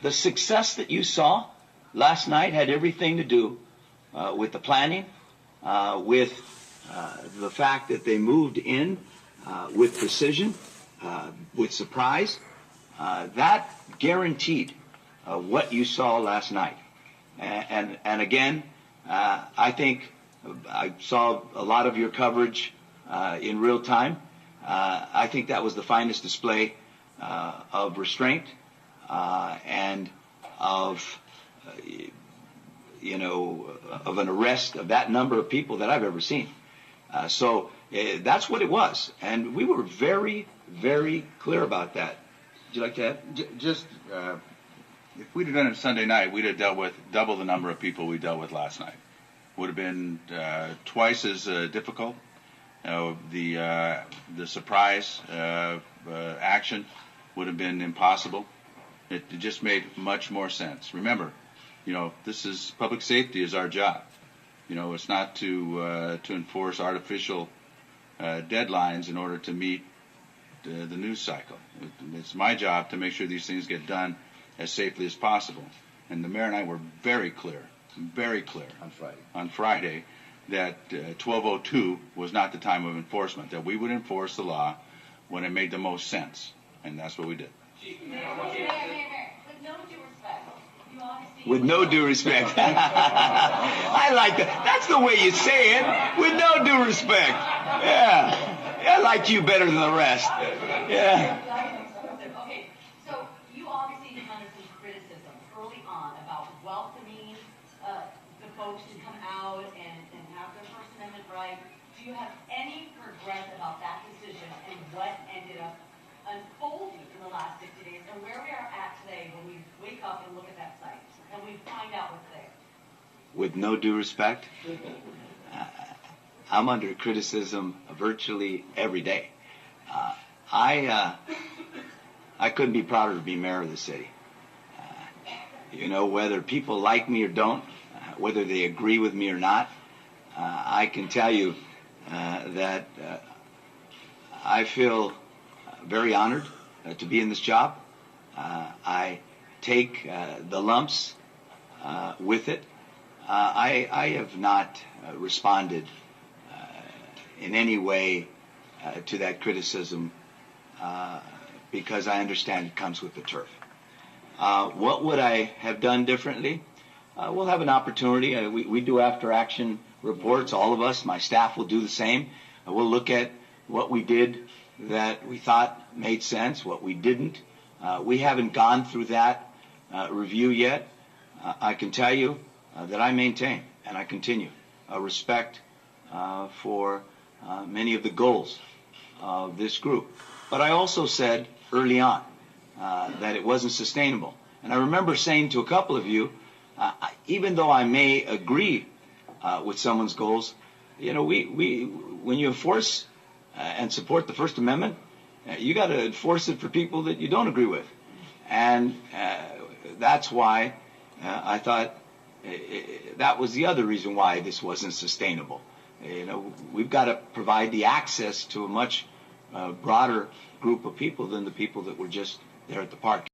the success that you saw last night had everything to do with the planning, with the fact that they moved in with precision, with surprise. That guaranteed what you saw last night. And again, I think I saw a lot of your coverage in real time. I think that was the finest display of restraint and of, of an arrest of that number of people that I've ever seen. So that's what it was. And we were very, very clear about that. Would you like to add? Just, if we'd have done it Sunday night, we'd have dealt with double the number of people we dealt with last night. Would have been twice as difficult. The surprise action would have been impossible. It just made much more sense. Remember, this is public safety is our job. It's not to enforce artificial deadlines in order to meet the news cycle. It's my job to make sure these things get done as safely as possible. And the mayor and I were very clear on Friday that 12:02 was not the time of enforcement, that we would enforce the law when it made the most sense. And that's what we did. With no due respect. I like that. That's the way you say it. With no due respect. Yeah. I like you better than the rest. Yeah. Okay, so you obviously had some criticism early on about welcoming the folks to come out and have their First Amendment right. Do you have any regret about that decision and what ended up unfolding in the last 60 days and where we are at today when we wake up and look at that site and we find out what's there? With no due respect, I'm under criticism virtually every day. I couldn't be prouder to be mayor of the city. Whether people like me or don't, whether they agree with me or not, I can tell you that I feel very honored to be in this job. I take the lumps with it. I have not responded in any way to that criticism because I understand it comes with the turf. What would I have done differently? We'll have an opportunity. We do after-action reports, all of us. My staff will do the same. We'll look at what we did that we thought made sense, what we didn't. We haven't gone through that review yet. I can tell you that I maintain, and I continue, a respect for many of the goals of this group. But I also said early on that it wasn't sustainable. And I remember saying to a couple of you, even though I may agree with someone's goals, when you enforce and support the First Amendment, you got to enforce it for people that you don't agree with. And that's why I thought that was the other reason why this wasn't sustainable. We've got to provide the access to a much broader group of people than the people that were just there at the park.